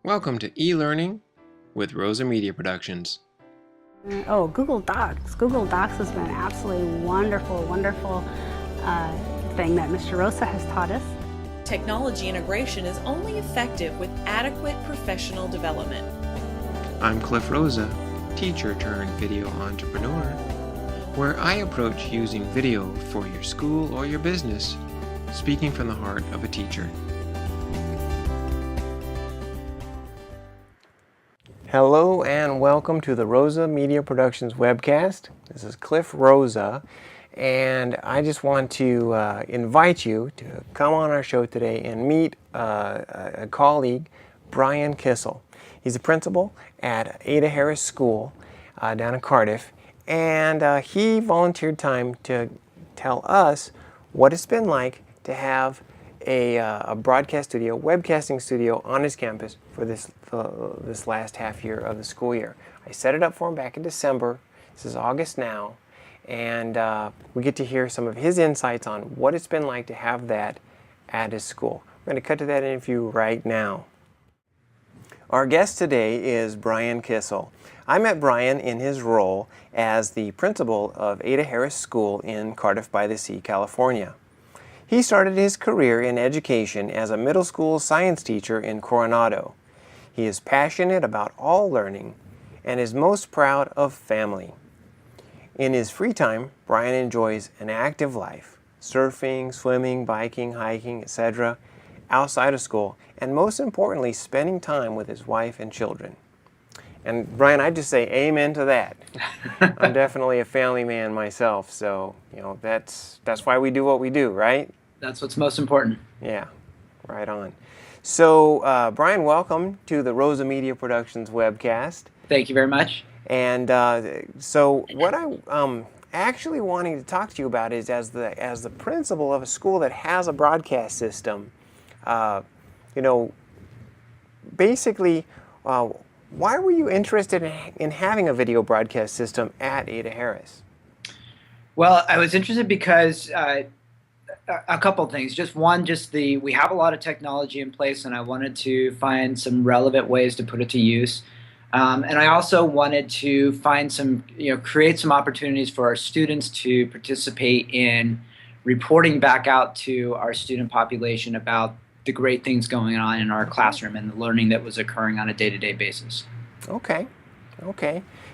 Welcome to e-learning with Rosa Media Productions. Oh, Google Docs. Google Docs has been an absolutely wonderful thing that Mr. Rosa has taught us. Technology integration is only effective with adequate professional development. I'm Cliff Rosa, teacher turned video entrepreneur, where I approach using video for your school or your business, speaking from the heart of a teacher. Hello and welcome to the Rosa Media Productions Webcast. This is Cliff Rosa, and I just want to invite you to come on our show today and meet a colleague, Brian Kissell. He's a principal at Ada Harris School down in Cardiff, and he volunteered time to tell us what it's been like to have a broadcast studio, webcasting studio on his campus for this last half year of the school year. I set it up for him back in December. This is August now, and we get to hear some of his insights on what it's been like to have that at his school. We're going to cut to that interview right now. Our guest today is Brian Kissell. I met Brian in his role as the principal of Ada Harris School in Cardiff-by-the-Sea, California. He started his career in education as a middle school science teacher in Coronado. He is passionate about all learning and is most proud of family. In his free time, Brian enjoys an active life, surfing, swimming, biking, hiking, etc., outside of school, and most importantly, spending time with his wife and children. And Brian, I just say amen to that. I'm definitely a family man myself, so that's why we do what we do, right? That's what's most important. Yeah, right on. So, Brian, welcome to the Rosa Media Productions Webcast. Thank you very much. And so, what I'm actually wanting to talk to you about is, as the principal of a school that has a broadcast system, basically, why were you interested in having a video broadcast system at Ada Harris? Well, I was interested because a couple things. Just one, we have a lot of technology in place, and I wanted to find some relevant ways to put it to use. And I also wanted to find create some opportunities for our students to participate in reporting back out to our student population about the great things going on in our classroom and the learning that was occurring on a day-to-day basis. Okay.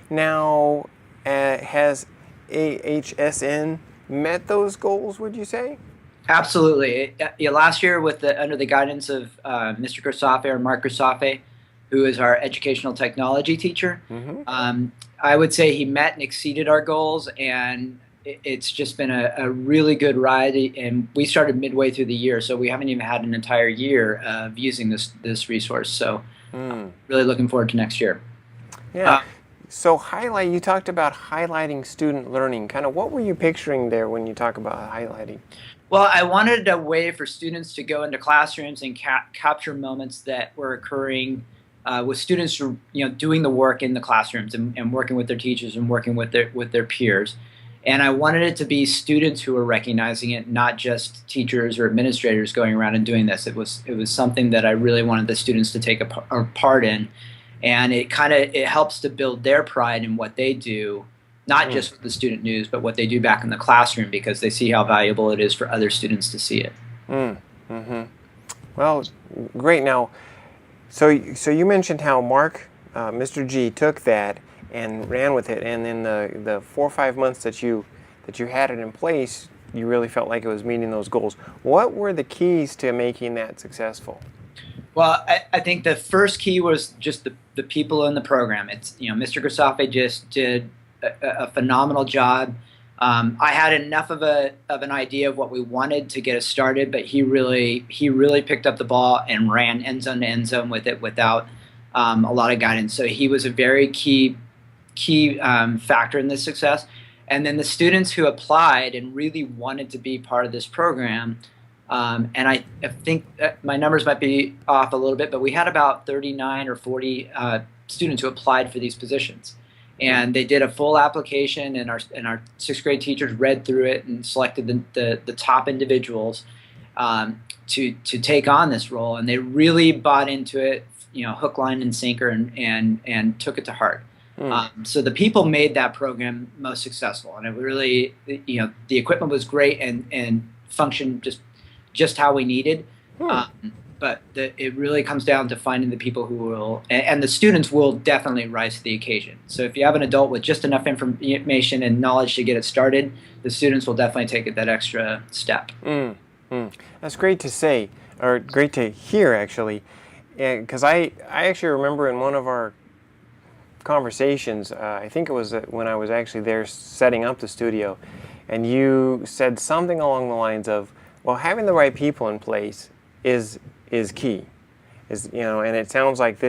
Now, has AHSN met those goals, would you say? Absolutely. Last year, under the guidance of Mr. Grisafe, or Mark Grisafe, who is our educational technology teacher, I would say he met and exceeded our goals, and it's just been a really good ride. And we started midway through the year, so we haven't even had an entire year of using this resource. So really looking forward to next year. Yeah. So you talked about highlighting student learning. Kind of what were you picturing there when you talk about highlighting? Well, I wanted a way for students to go into classrooms and capture moments that were occurring with students, doing the work in the classrooms and working with their teachers and working with their peers. And I wanted it to be students who were recognizing it, not just teachers or administrators going around and doing this. It was something that I really wanted the students to take a part in, and it helps to build their pride in what they do, not just with the student news, but what they do back in the classroom, because they see how valuable it is for other students to see it. Well, great. Now, so you mentioned how Mark, Mr. G, took that and ran with it, and in the 4 or 5 months that you had it in place, you really felt like it was meeting those goals. What were the keys to making that successful? Well, I think the first key was just the people in the program. It's Mr. Grisafe just did a phenomenal job. I had enough of an idea of what we wanted to get us started, but he really picked up the ball and ran end zone to end zone with it without a lot of guidance. So he was a very key factor in this success. And then the students who applied and really wanted to be part of this program, and I think my numbers might be off a little bit, but we had about 39 or 40 students who applied for these positions. And they did a full application, and our sixth grade teachers read through it and selected the top individuals to take on this role. And they really bought into it hook, line, and sinker, and took it to heart. So the people made that program most successful, and it really, the equipment was great and functioned just how we needed. But it really comes down to finding the people who will, and the students will definitely rise to the occasion. So if you have an adult with just enough information and knowledge to get it started, the students will definitely take it that extra step. That's great to say, or great to hear, actually, because I actually remember in one of our conversations, I think it was when I was actually there setting up the studio, and you said something along the lines of, well, having the right people in place is key, and it sounds like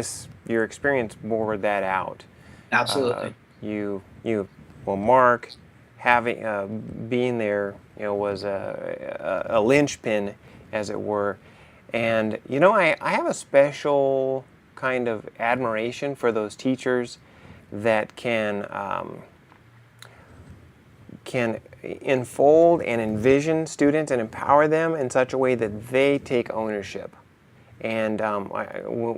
your experience bore that out. Absolutely. Well, Mark being there, was a linchpin, as it were, and I have a special kind of admiration for those teachers that can enfold and envision students and empower them in such a way that they take ownership. And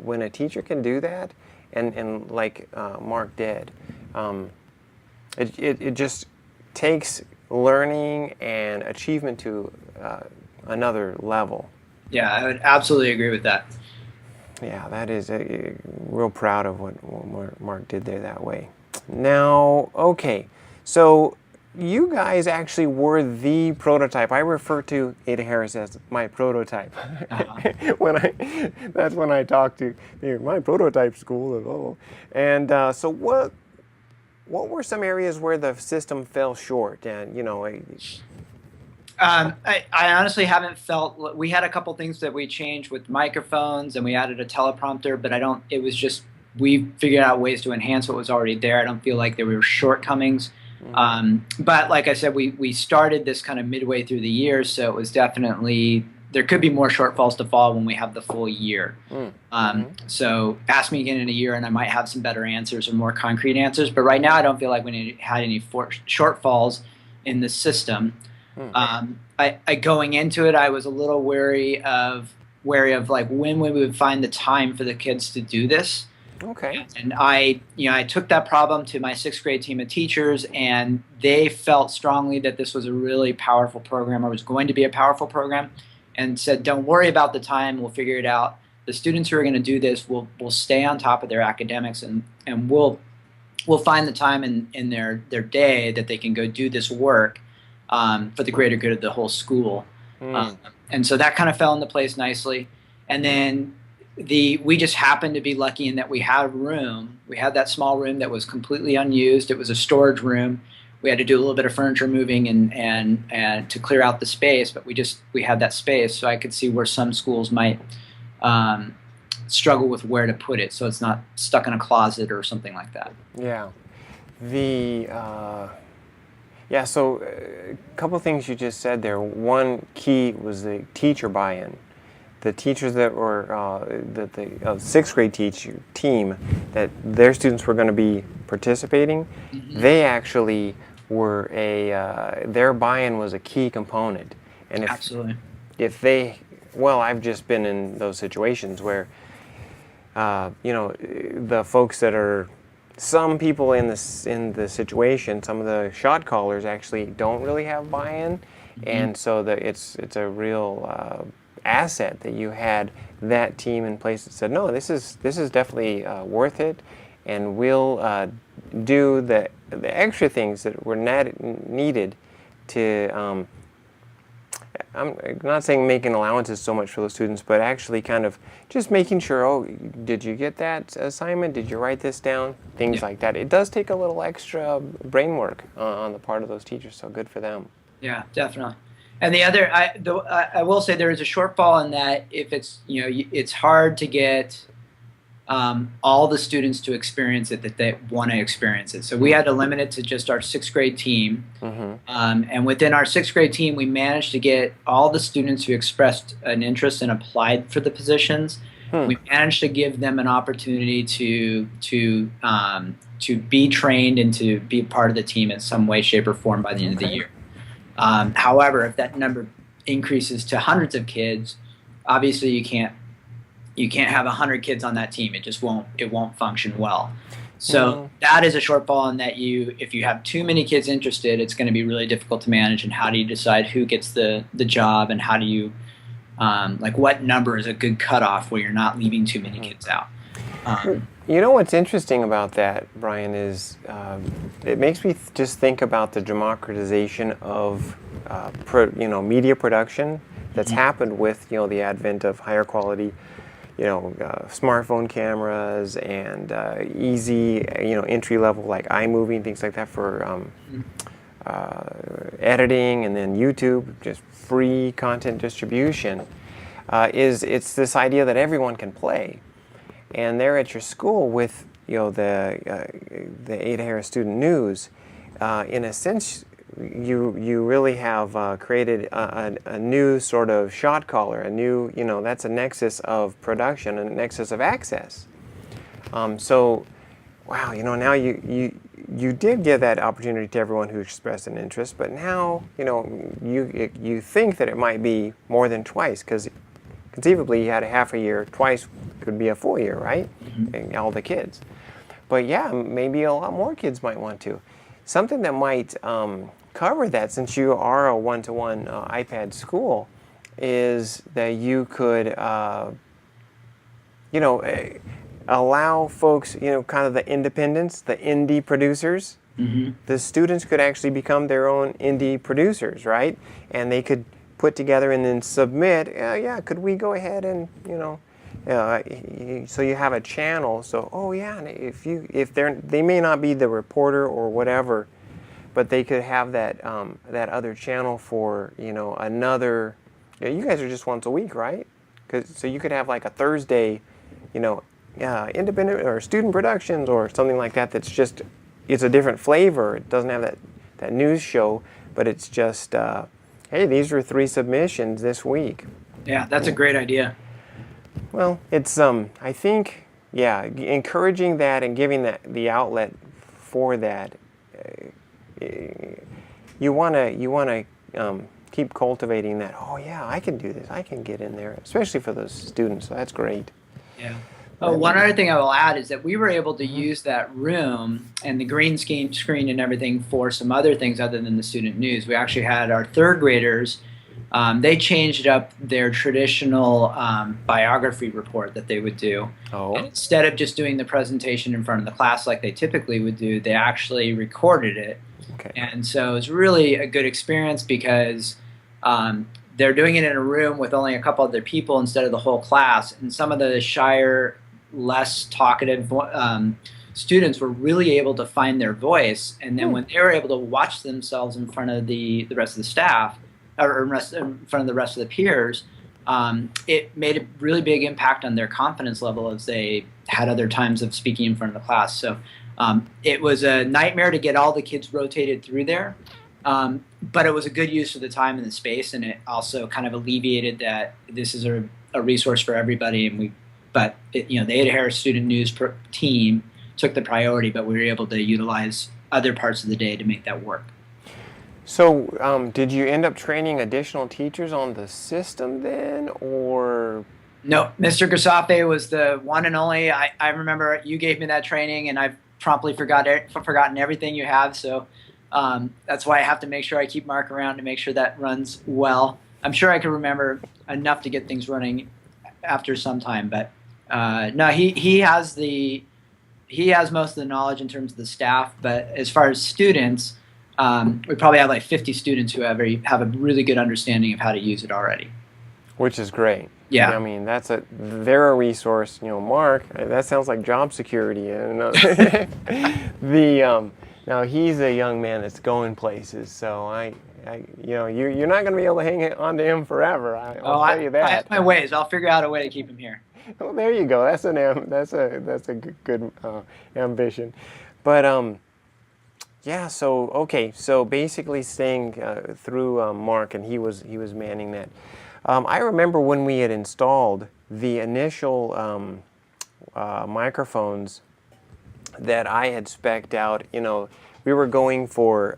when a teacher can do that, and like Mark did, it just takes learning and achievement to another level. Yeah, I would absolutely agree with that. Yeah, that is real proud of what Mark did there that way. Now, okay, so you guys actually were the prototype. I refer to Ada Harris as my prototype. That's when I talk to my prototype school. And so what were some areas where the system fell short? And I honestly haven't felt. We had a couple things that we changed with microphones, and we added a teleprompter, but it was just, we figured out ways to enhance what was already there. I don't feel like there were shortcomings. But like I said, we started this kind of midway through the year, so it was definitely, there could be more shortfalls to fall when we have the full year. So ask me again in a year and I might have some better answers or more concrete answers, but right now I don't feel like we had any shortfalls in the system. Going into it, I was a little wary of like when we would find the time for the kids to do this. Okay. And I took that problem to my 6th grade team of teachers, and they felt strongly that this was a really powerful program, or was going to be a powerful program, and said, don't worry about the time, we'll figure it out. The students who are going to do this will stay on top of their academics, and we'll find the time in their day that they can go do this work for the greater good of the whole school. And so that kind of fell into place nicely. And then we just happened to be lucky in that we had a room. We had that small room that was completely unused. It was a storage room. We had to do a little bit of furniture moving and to clear out the space, but we had that space, so I could see where some schools might struggle with where to put it, so it's not stuck in a closet or something like that. Yeah. So a couple of things you just said there. One key was the teacher buy-in. The teachers that were the 6th grade team, that their students were going to be participating, they actually were their buy-in was a key component. And Absolutely. I've just been in those situations where the folks that are, some people in the situation, some of the shot callers actually don't really have buy-in, and so it's a real asset that you had that team in place that said, no, this is definitely worth it, and we'll do the extra things that were needed to. I'm not saying making allowances so much for those students, but actually kind of just making sure, oh, did you get that assignment? Did you write this down? Things like that. It does take a little extra brain work on the part of those teachers, so good for them. Yeah, definitely. And the other, I will say there is a shortfall in that if it's hard to get all the students to experience it that they want to experience it. So we had to limit it to just our 6th grade team. And within our 6th grade team, we managed to get all the students who expressed an interest and applied for the positions. We managed to give them an opportunity to be trained and to be part of the team in some way, shape, or form by the end of the year. However, if that number increases to hundreds of kids, obviously you can't you can't have 100 kids on that team. It just won't function well. So that is a shortfall in that if you have too many kids interested, it's going to be really difficult to manage. And how do you decide who gets the job, and how do you like what number is a good cutoff where you're not leaving too many kids out? You know what's interesting about that, Brian, is it makes me just think about the democratization of media production that's happened with the advent of higher quality smartphone cameras and easy entry level like iMovie and things like that for editing, and then YouTube, just free content distribution. It's this idea that everyone can play. And there at your school with the Ada Harris Student News, in a sense, you really have created a new sort of shot caller, a new that's a nexus of production and a nexus of access. So, wow, now you did give that opportunity to everyone who expressed an interest, but now you think that it might be more than twice, because conceivably you had a half a year, twice could be a full year, right? And all the kids. But yeah, maybe a lot more kids might want to. Something that might cover that, since you are a one-to-one iPad school, is that you could allow folks, kind of the independents, the indie producers. The students could actually become their own indie producers, right? And they could put together and then submit, could we go ahead and, so you have a channel. So, if they may not be the reporter or whatever, but they could have that that other channel for, another, you guys are just once a week, right? So you could have like a Thursday, independent or student productions or something like that. That's just, it's a different flavor. It doesn't have that news show, but it's just, hey, these were 3 submissions this week. Yeah, that's a great idea. Well, it's I think, encouraging that and giving the outlet for that. You wanna keep cultivating that. Oh yeah, I can do this. I can get in there, especially for those students. So that's great. Yeah. One other thing I will add is that we were able to use that room and the green screen and everything for some other things other than the student news. We actually had our 3rd graders. They changed up their traditional biography report that they would do. And instead of just doing the presentation in front of the class like they typically would do, they actually recorded it. And so it was really a good experience because they're doing it in a room with only a couple other people instead of the whole class. And some of the shyer, less talkative students were really able to find their voice. And then when they were able to watch themselves in front of the rest of the staff, or in front of the rest of the peers, it made a really big impact on their confidence level as they had other times of speaking in front of the class. So it was a nightmare to get all the kids rotated through there, but it was a good use of the time and the space, and it also kind of alleviated that this is a resource for everybody. And the Ada Harris Student News team took the priority, but we were able to utilize other parts of the day to make that work. So, did you end up training additional teachers on the system then, or? No, Mr. Grisafe was the one and only. I remember you gave me that training, and I've promptly forgotten everything you have. So that's why I have to make sure I keep Mark around to make sure that runs well. I'm sure I can remember enough to get things running after some time, but no, he has most of the knowledge in terms of the staff. But as far as students, we probably have like 50 students who have a really good understanding of how to use it already. Which is great. Yeah. I mean, they're a resource. Mark, that sounds like job security. Now he's a young man that's going places, so you're not going to be able to hang on to him forever. I'll tell you that. I have my ways. I'll figure out a way to keep him here. Well, there you go. That's a good ambition, but yeah. So basically, staying through Mark, and he was manning that. I remember when we had installed the initial microphones that I had spec'd out. We were going for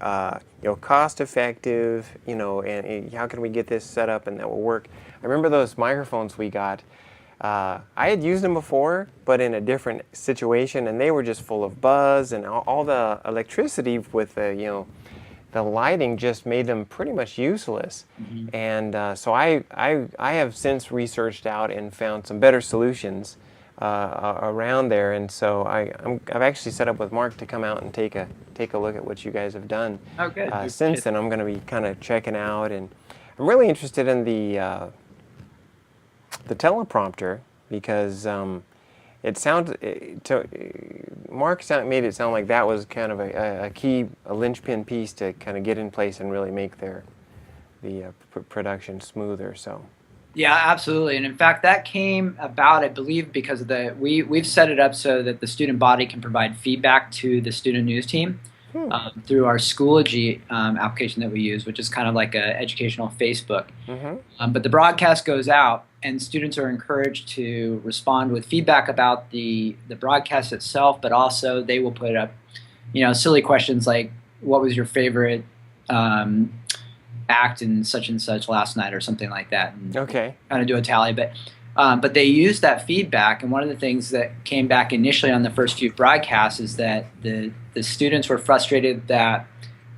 cost effective. And how can we get this set up and that will work. I remember those microphones we got. I had used them before, but in a different situation, and they were just full of buzz, and all the electricity with the the lighting just made them pretty much useless. And so I have since researched out and found some better solutions around there, and so I've actually set up with Mark to come out and take a look at what you guys have done. Oh, good. Since then, I'm going to be kind of checking out, and I'm really interested in the teleprompter because Mark made it sound like that was kind of a linchpin piece to kind of get in place and really make the production smoother. So. Yeah, absolutely. And in fact, that came about, I believe, because of we've set it up so that the student body can provide feedback to the student news team through our Schoology application that we use, which is kind of like an educational Facebook. But the broadcast goes out, and students are encouraged to respond with feedback about the broadcast itself, but also they will put up, silly questions like, what was your favorite act in such and such last night, or something like that, and kind of do a tally. But they use that feedback, and one of the things that came back initially on the first few broadcasts is that the students were frustrated that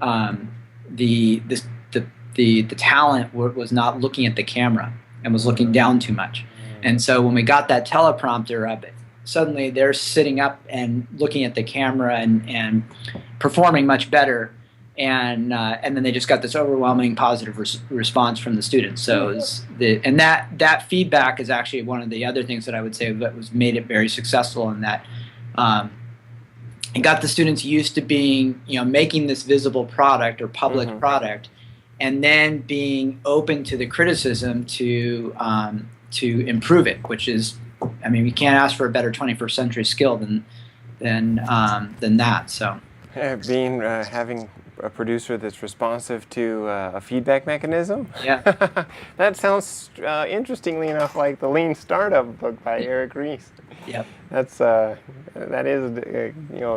the talent was not looking at the camera and was looking down too much. And so when we got that teleprompter up, suddenly they're sitting up and looking at the camera and performing much better. And then they just got this overwhelming positive response from the students. So that feedback is actually one of the other things that I would say that was made it very successful, in that it got the students used to being, making this visible product or public product, and then being open to the criticism to improve it, which is, I mean, we can't ask for a better 21st century skill than that. So having a producer that's responsive to a feedback mechanism. Yeah. That sounds interestingly enough like the Lean Startup book by Eric Ries. Yep. That is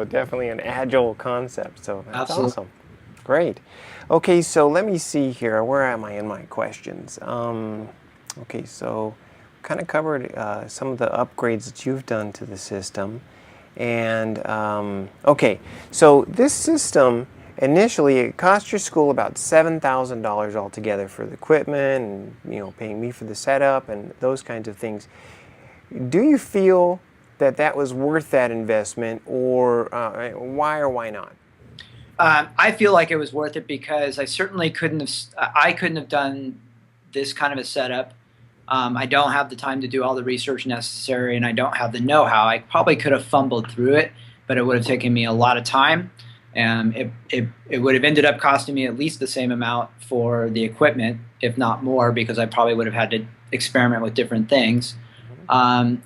definitely an agile concept. So that's awesome. Great. Okay, so let me see here. Where am I in my questions? Okay, so kind of covered some of the upgrades that you've done to the system. And okay, so this system initially it cost your school about $7,000 altogether for the equipment and paying me for the setup and those kinds of things. Do you feel that was worth that investment, or why or why not? I feel like it was worth it because I certainly couldn't have done this kind of a setup. I don't have the time to do all the research necessary, and I don't have the know-how. I probably could have fumbled through it, but it would have taken me a lot of time. It would have ended up costing me at least the same amount for the equipment, if not more, because I probably would have had to experiment with different things. As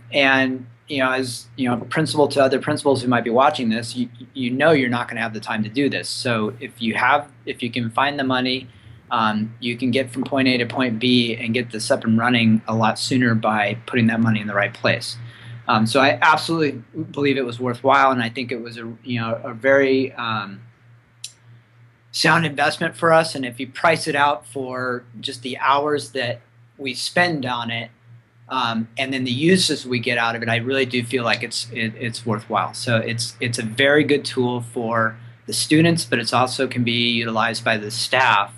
principal to other principals who might be watching this, you're not going to have the time to do this. So if you can find the money, you can get from point A to point B and get this up and running a lot sooner by putting that money in the right place. So I absolutely believe it was worthwhile, and I think it was a very sound investment for us. And if you price it out for just the hours that we spend on it, and then the uses we get out of it, I really do feel like it's worthwhile. So it's a very good tool for the students, but it's also can be utilized by the staff.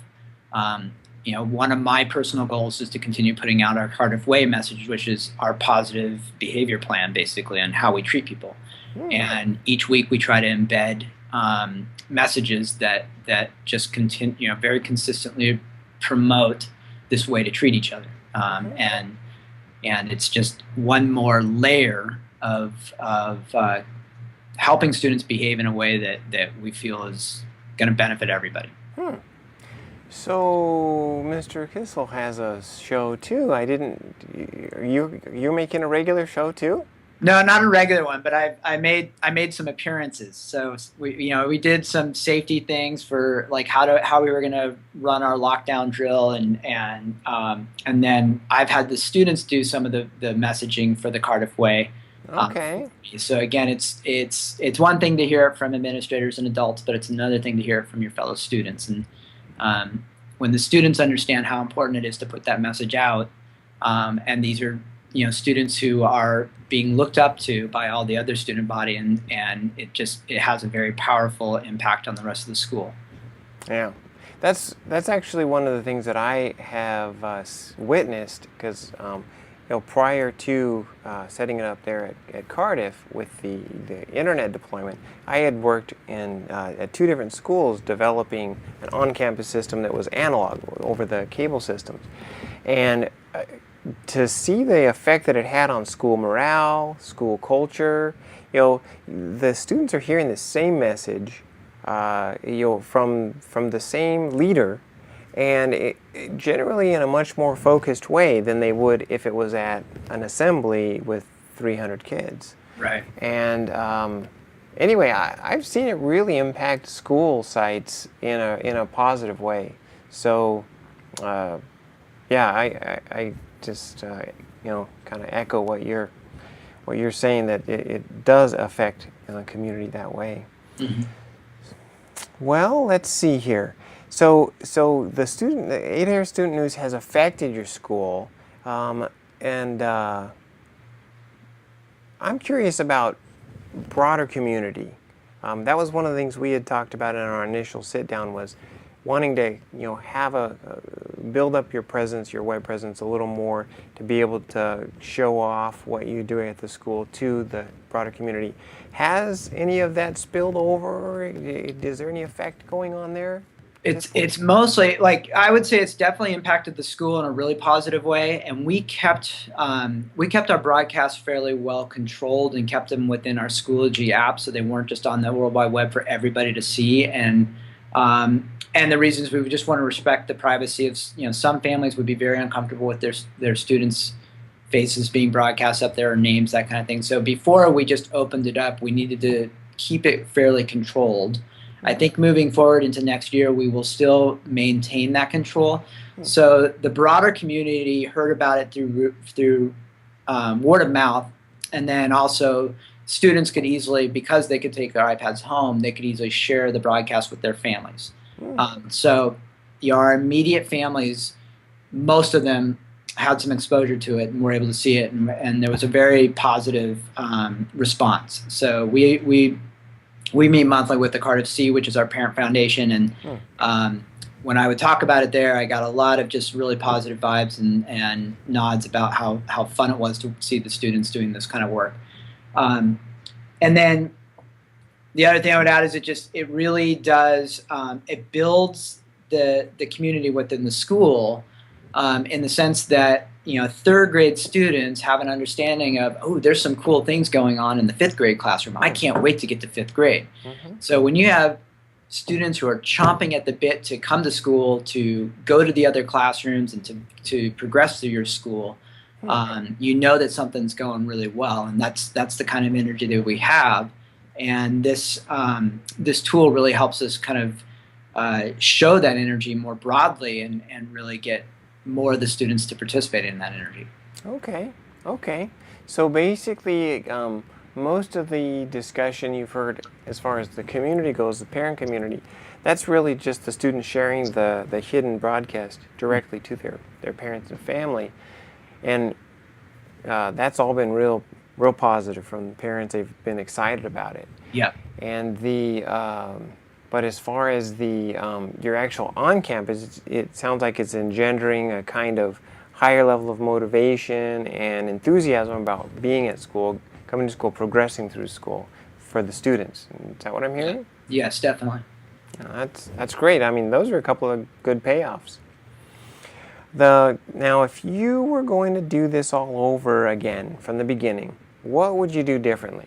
One of my personal goals is to continue putting out our Cardiff Way message, which is our positive behavior plan, basically, on how we treat people. And each week we try to embed messages that just continue, very consistently promote this way to treat each other. And it's just one more layer of helping students behave in a way that we feel is going to benefit everybody. So Mr. Kissell has a show too. You're making a regular show too? No, not a regular one, but I made some appearances. So we did some safety things for like how we were going to run our lockdown drill, and then I've had the students do some of the messaging for the Cardiff Way. Okay. So again, it's one thing to hear it from administrators and adults, but it's another thing to hear it from your fellow students. And when the students understand how important it is to put that message out, and these are students who are being looked up to by all the other student body, and it has a very powerful impact on the rest of the school. Yeah, that's actually one of the things that I have witnessed, because prior to setting it up there at Cardiff with the internet deployment, I had worked at 2 different schools developing an on-campus system that was analog over the cable systems, and to see the effect that it had on school morale, school culture, the students are hearing the same message, from the same leader, and generally in a much more focused way than they would if it was at an assembly with 300 kids. Right. And anyway, I've seen it really impact school sites in a positive way. So, I just kind of echo what you're saying, that it does affect the community that way. Mm-hmm. Well, let's see here. So the 8-Hair Student News has affected your school, and I'm curious about broader community. That was one of the things we had talked about in our initial sit-down, was wanting to have build up your presence, your web presence a little more, to be able to show off what you're doing at the school to the broader community. Has any of that spilled over? Is there any effect going on there? It's mostly, I would say it's definitely impacted the school in a really positive way, and we kept our broadcasts fairly well controlled and kept them within our Schoology app, so they weren't just on the World Wide Web for everybody to see. And the reasons, we just want to respect the privacy of, some families would be very uncomfortable with their students' faces being broadcast up there, or names, that kind of thing. So before we just opened it up, we needed to keep it fairly controlled. I think moving forward into next year, we will still maintain that control. So the broader community heard about it through word of mouth, and then also students could easily, because they could take their iPads home, they could easily share the broadcast with their families. So our immediate families, most of them had some exposure to it and were able to see it, and there was a very positive response. So we meet monthly with the Cardiff-by-the-Sea, which is our parent foundation, and when I would talk about it there, I got a lot of just really positive vibes and nods about how fun it was to see the students doing this kind of work. And then the other thing I would add is it really does, it builds the community within the school, in the sense that 3rd grade students have an understanding of, oh, there's some cool things going on in the 5th grade classroom. I can't wait to get to 5th grade. So when you have students who are chomping at the bit to come to school, to go to the other classrooms, and to progress through your school, that something's going really well, and that's the kind of energy that we have. And this tool really helps us kind of show that energy more broadly, and really get more of the students to participate in that energy. Okay. So basically, most of the discussion you've heard as far as the community goes, the parent community, that's really just the students sharing the hidden broadcast directly to their parents and family. And that's all been real positive from the parents. They've been excited about it. Yeah. And but as far as your actual on-campus, it sounds like it's engendering a kind of higher level of motivation and enthusiasm about being at school, coming to school, progressing through school for the students. Is that what I'm hearing? Yes, definitely. That's great. I mean, those are a couple of good payoffs. Now, if you were going to do this all over again from the beginning, what would you do differently?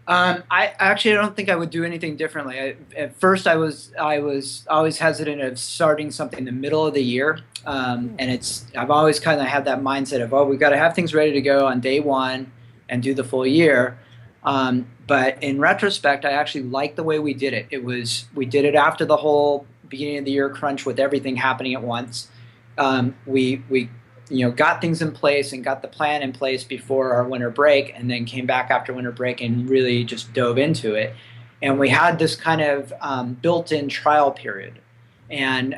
I actually don't think I would do anything differently. At first, I was always hesitant of starting something in the middle of the year, and I've always kind of had that mindset of, we've got to have things ready to go on day one and do the full year. But in retrospect, I actually like the way we did it. We did it after the whole beginning of the year crunch with everything happening at once. We got things in place and got the plan in place before our winter break, and then came back after winter break and really just dove into it. And we had this kind of built-in trial period. And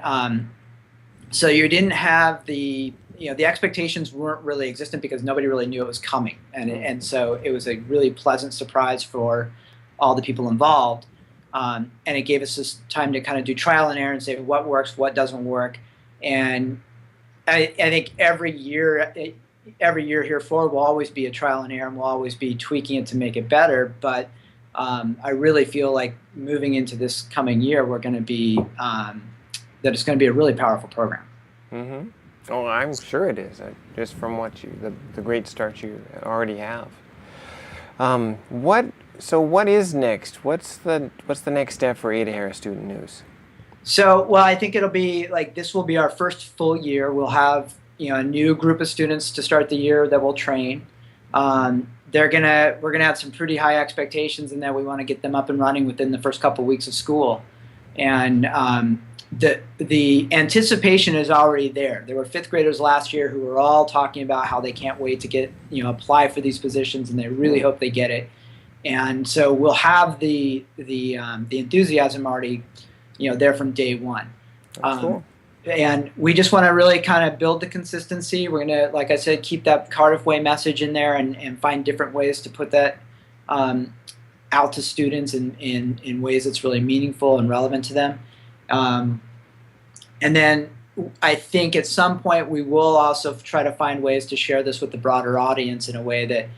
so you didn't have the the expectations weren't really existent because nobody really knew it was coming, and so it was a really pleasant surprise for all the people involved, and it gave us this time to kind of do trial and error and say what works, what doesn't work, and I think every year here forward will always be a trial and error, and we'll always be tweaking it to make it better. But I really feel like moving into this coming year, we're going to be that it's going to be a really powerful program. Mm-hmm. Oh, I'm sure it is. Just from what the great start you already have. What is next? What's the next step for Ada Harris Student News? So, well, I think it'll be like this will be our first full year. We'll have a new group of students to start the year that we'll train. We're gonna have some pretty high expectations in that we want to get them up and running within the first couple weeks of school, and the anticipation is already there. There were fifth graders last year who were all talking about how they can't wait to get apply for these positions, and they really hope they get it. And so we'll have the enthusiasm already there from day one. That's cool. And we just want to really kind of build the consistency. We're going to, like I said, keep that Cardiff Way message in there and find different ways to put that out to students in ways that's really meaningful and relevant to them. And then I think at some point we will also try to find ways to share this with the broader audience in a way that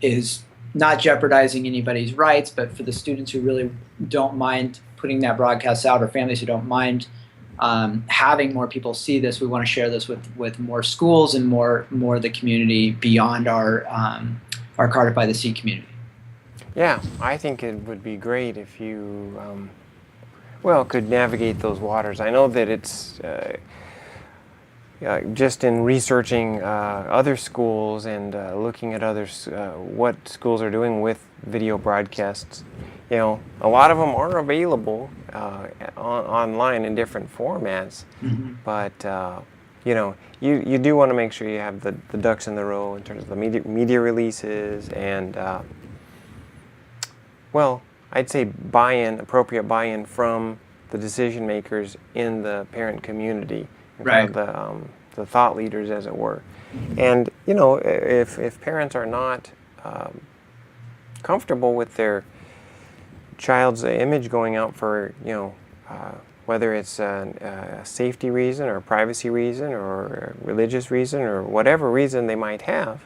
is not jeopardizing anybody's rights, but for the students who really don't mind putting that broadcast out, or families who don't mind having more people see this, we want to share this with more schools and more of the community beyond our Cardiff-by-the-Sea community. Yeah, I think it would be great if you could navigate those waters. I know that it's just in researching other schools and looking at others, what schools are doing with video broadcasts. A lot of them are available online in different formats, Mm-hmm. but you do want to make sure you have the ducks in the row in terms of the media releases and I'd say appropriate buy-in from the decision makers in the parent community, right? The thought leaders, as it were. And if parents are not comfortable with their child's image going out for whether it's a safety reason or a privacy reason or a religious reason or whatever reason they might have,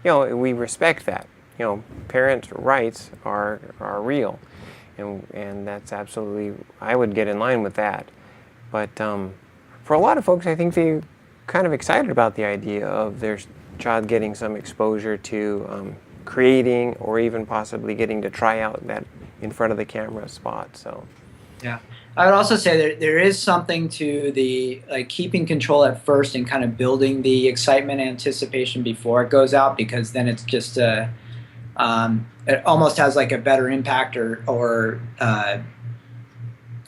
we respect that. Parent rights are real, and that's absolutely, I would get in line with that. But for a lot of folks, I think they're kind of excited about the idea of their child getting some exposure to creating or even possibly getting to try out that in front of the camera spot. So yeah, I would also say that there is something to the keeping control at first and kind of building the excitement and anticipation before it goes out, because then it's just it almost has like a better impact or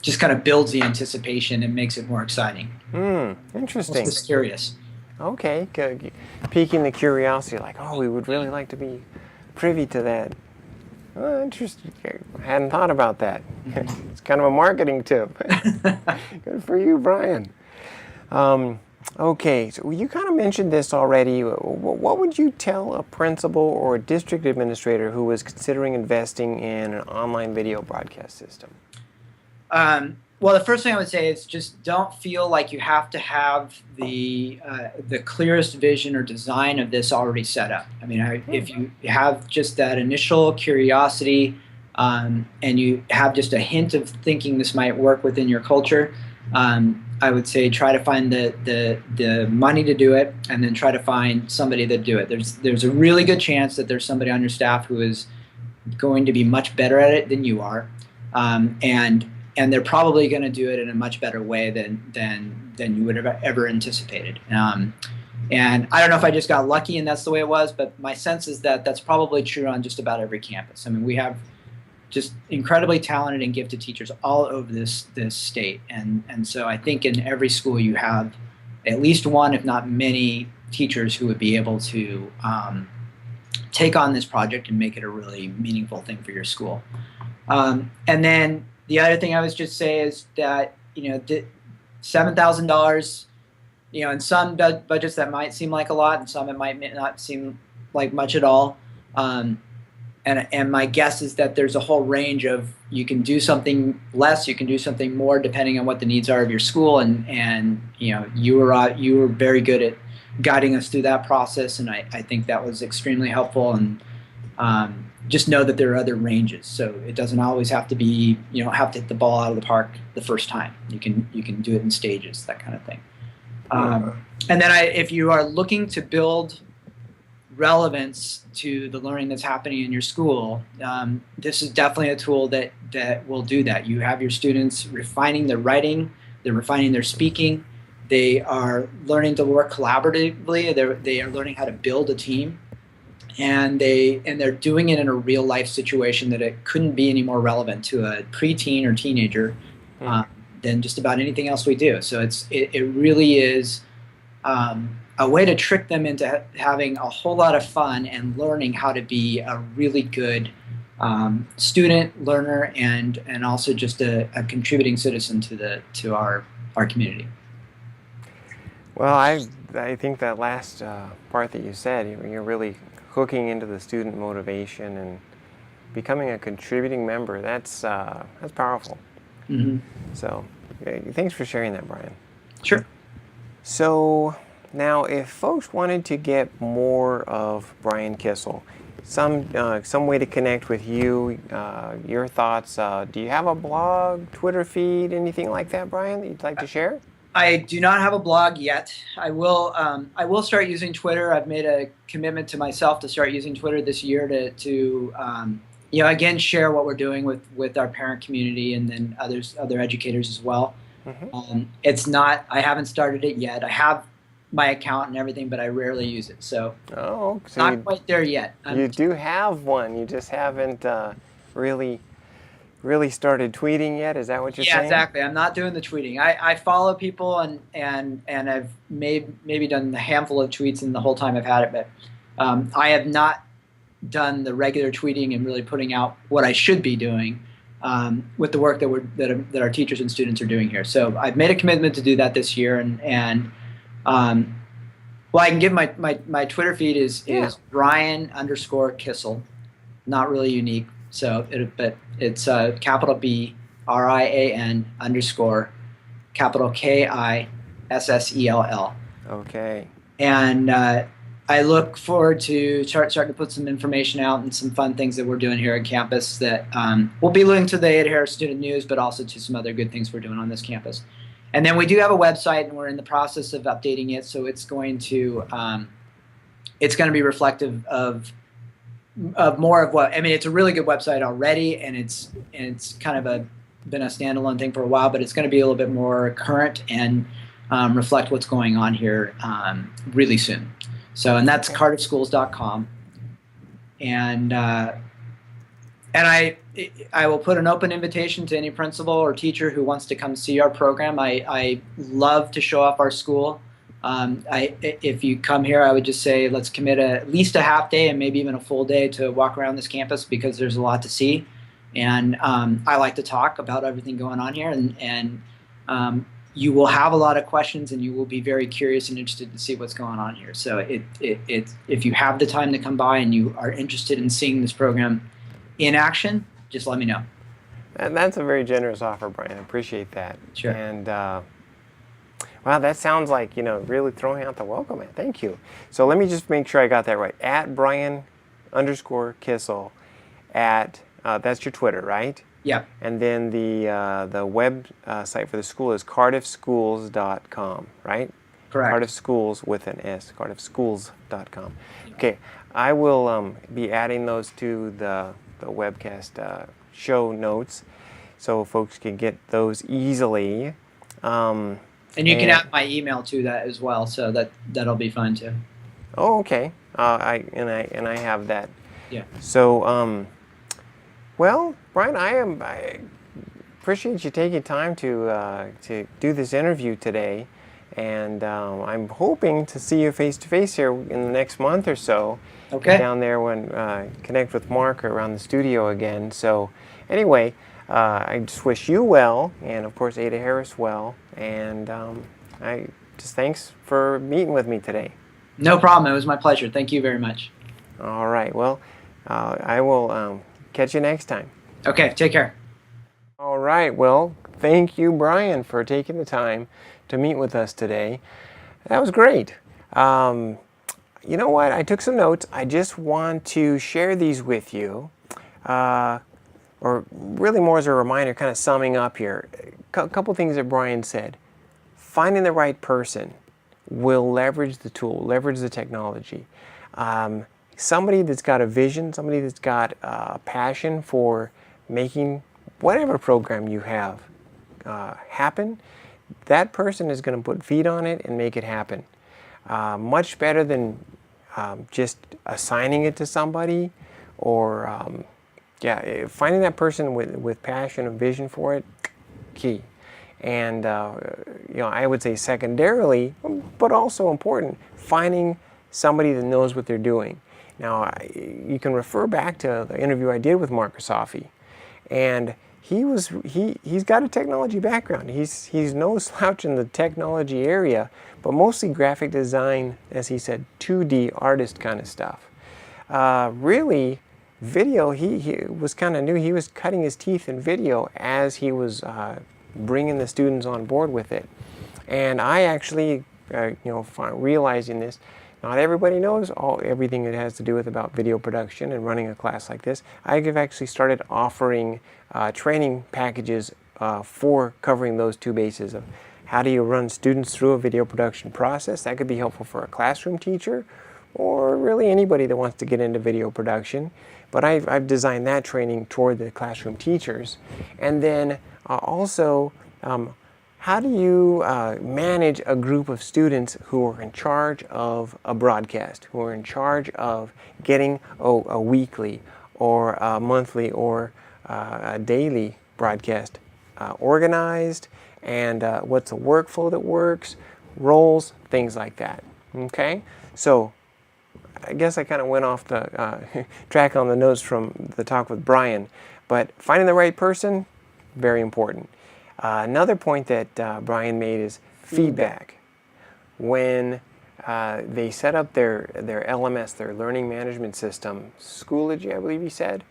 just kind of builds the anticipation and makes it more exciting. Interesting. It's curious. Okay, piquing the curiosity, like, oh, we would really like to be privy to that. Oh, interesting. I hadn't thought about that. It's kind of a marketing tip. Good for you, Brian. Okay, so you kind of mentioned this already. What would you tell a principal or a district administrator who was considering investing in an online video broadcast system? Well, the first thing I would say is just don't feel like you have to have the clearest vision or design of this already set up. I mean, if you have just that initial curiosity and you have just a hint of thinking this might work within your culture, I would say try to find the money to do it, and then try to find somebody to do it. There's a really good chance that there's somebody on your staff who is going to be much better at it than you are, and they're probably going to do it in a much better way than you would have ever anticipated. And I don't know if I just got lucky and that's the way it was, but my sense is that that's probably true on just about every campus. I mean, we have just incredibly talented and gifted teachers all over this state, and so I think in every school you have at least one, if not many, teachers who would be able to take on this project and make it a really meaningful thing for your school. And then the other thing I would just say is that $7,000 in some budgets that might seem like a lot, and some it might not seem like much at all. And my guess is that there's a whole range of, you can do something less, you can do something more, depending on what the needs are of your school. And you were very good at guiding us through that process, and I think that was extremely helpful. And just know that there are other ranges, so it doesn't always have to be, you don't have to hit the ball out of the park the first time. You can do it in stages, that kind of thing. And then if you are looking to build relevance to the learning that's happening in your school, this is definitely a tool that will do that. You have your students refining their writing, they're refining their speaking, they are learning to work collaboratively, they are learning how to build a team, and they're doing it in a real life situation that it couldn't be any more relevant to a preteen or teenager than just about anything else we do. So it really is a way to trick them into having a whole lot of fun and learning how to be a really good student, learner, and also just a contributing citizen to our community. Well, I think that last part that you said, you're really hooking into the student motivation and becoming a contributing member. That's powerful. Mm-hmm. So, thanks for sharing that, Brian. Sure. So now, if folks wanted to get more of Brian Kissell, some way to connect with you, your thoughts. Do you have a blog, Twitter feed, anything like that, Brian, that you'd like to share? I do not have a blog yet. I will start using Twitter. I've made a commitment to myself to start using Twitter this year to again, share what we're doing with our parent community and then other educators as well. Mm-hmm. I haven't started it yet. I have my account and everything, but I rarely use it. So, not quite there yet. You do have one. You just haven't really started tweeting yet. Is that what you're saying? Yeah, exactly. I'm not doing the tweeting. I follow people and I've maybe done a handful of tweets in the whole time I've had it, but I have not done the regular tweeting and really putting out what I should be doing with the work that our teachers and students are doing here. So I've made a commitment to do that this year, and I can give my Twitter feed is Brian_Kissell, not really unique. So it's capital B RIAN _ capital KISSELL. Okay. And I look forward to starting to put some information out and some fun things that we're doing here on campus that we'll be linked to the Ada Harris Student News, but also to some other good things we're doing on this campus. And then we do have a website, and we're in the process of updating it, so it's going to be reflective of more of what, I mean, it's a really good website already, and it's kind of been a standalone thing for a while, but it's going to be a little bit more current and reflect what's going on here really soon. So, and that's cardiffschools.com, and I will put an open invitation to any principal or teacher who wants to come see our program. I love to show off our school. If you come here, I would just say let's commit at least a half day and maybe even a full day to walk around this campus, because there's a lot to see. And I like to talk about everything going on here, and you will have a lot of questions, and you will be very curious and interested to see what's going on here. So if you have the time to come by and you are interested in seeing this program in action, just let me know. And that's a very generous offer, Brian. I appreciate that. Sure. And wow, that sounds like, really throwing out the welcome mat. Thank you. So let me just make sure I got that right. At Brian_Kissell that's your Twitter, right? Yeah. And then the web site for the school is cardiffschools.com, right? Correct. Cardiff Schools with an S, cardiffschools.com. Okay, I will be adding those to the webcast show notes, so folks can get those easily. And you can add my email to that as well, so that'll be fun too. Oh, okay. I have that. Yeah. So, well, Brian, I appreciate you taking time to do this interview today, and I'm hoping to see you face to face here in the next month or so. Okay. Get down there when connect with Mark around the studio again. So, anyway, I just wish you well, and of course Ada Harris well, and I just thanks for meeting with me today. No problem. It was my pleasure. Thank you very much. All right. Well, I will catch you next time. Okay. Take care. All right. Well, thank you, Brian, for taking the time to meet with us today. That was great. You know what? I took some notes. I just want to share these with you, or really more as a reminder, kind of summing up here. A couple things that Brian said. Finding the right person will leverage the tool, leverage the technology. Somebody that's got a vision, somebody that's got a passion for making whatever program you have happen, that person is going to put feet on it and make it happen. Much better than just assigning it to somebody, or finding that person with passion and vision for it, key. And I would say secondarily, but also important, finding somebody that knows what they're doing. Now, you can refer back to the interview I did with Mark Grisafi, and he's got a technology background. He's no slouch in the technology area, but mostly graphic design, as he said, 2D artist kind of stuff. Really, video, he was kind of new. He was cutting his teeth in video as he was bringing the students on board with it. And I actually, realizing this, not everybody knows everything it has to do with about video production and running a class like this. I've actually started offering training packages for covering those two bases of how do you run students through a video production process. That could be helpful for a classroom teacher or really anybody that wants to get into video production. But I've designed that training toward the classroom teachers. And then also, how do you manage a group of students who are in charge of a broadcast, who are in charge of getting a weekly or a monthly or a daily broadcast organized, and what's a workflow that works, roles, things like that. Okay? So I guess I kind of went off the track on the notes from the talk with Brian, but finding the right person, very important. Another point that Brian made is feedback. When they set up their LMS, their learning management system, Schoology, I believe he said,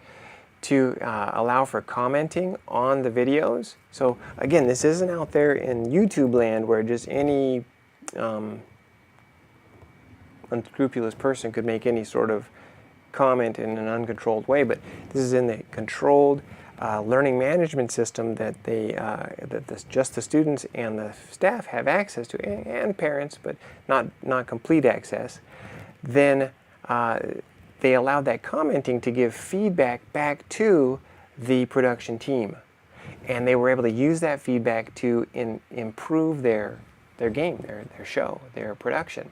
to allow for commenting on the videos. So again, this isn't out there in YouTube land where just any unscrupulous person could make any sort of comment in an uncontrolled way, but this is in the controlled learning management system that just the students and the staff have access to, and parents, but not complete access. Then they allowed that commenting to give feedback back to the production team, and they were able to use that feedback to improve their game, their show, their production.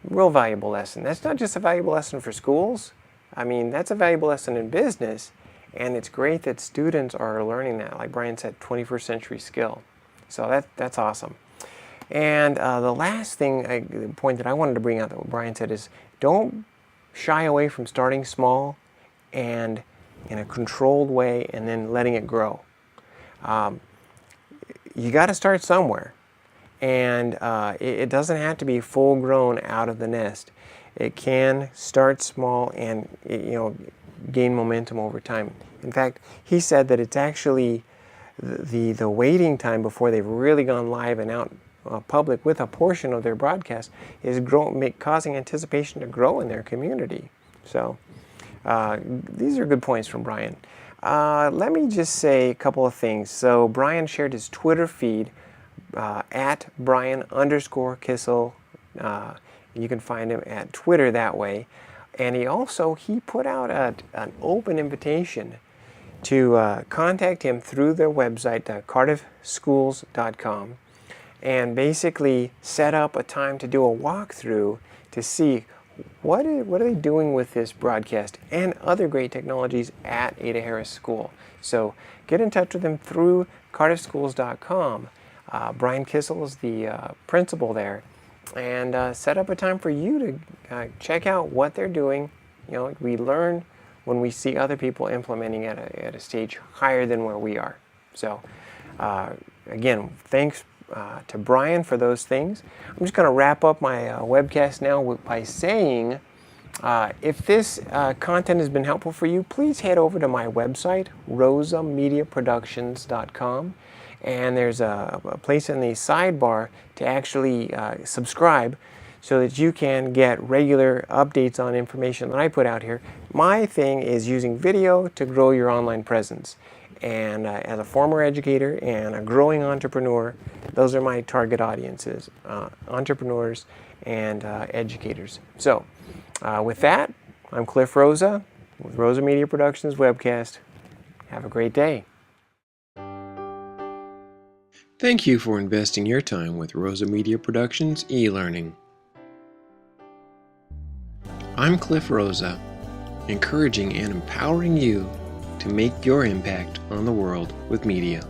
Real valuable lesson. That's not just a valuable lesson for schools. I mean, that's a valuable lesson in business. And it's great that students are learning that, like Brian said, 21st century skill. So that's awesome. And the last thing, point that I wanted to bring out that what Brian said is, don't shy away from starting small and in a controlled way and then letting it grow. You got to start somewhere. And it doesn't have to be full grown out of the nest. It can start small and gain momentum over time. In fact, he said that it's actually the waiting time before they've really gone live and out public with a portion of their broadcast is causing anticipation to grow in their community. So these are good points from Brian. Let me just say a couple of things. So Brian shared his Twitter feed at Brian_Kissell. You can find him at Twitter that way. And he put out an open invitation to contact him through their website, cardiffschools.com, and basically set up a time to do a walkthrough to see what are they doing with this broadcast and other great technologies at Ada Harris School. So get in touch with them through cardiffschools.com. Brian Kissell is the principal there. And set up a time for you to check out what they're doing. We learn when we see other people implementing at a stage higher than where we are. So again, thanks to Brian for those things. I'm just going to wrap up my webcast now by saying, if this content has been helpful for you, please head over to my website, rosamediaproductions.com, and there's a place in the sidebar to actually subscribe so that you can get regular updates on information that I put out here. My thing is using video to grow your online presence. And as a former educator and a growing entrepreneur, those are my target audiences, entrepreneurs and educators. So with that, I'm Cliff Rosa with Rosa Media Productions Webcast. Have a great day. Thank you for investing your time with Rosa Media Productions e-learning. I'm Cliff Rosa, encouraging and empowering you to make your impact on the world with media.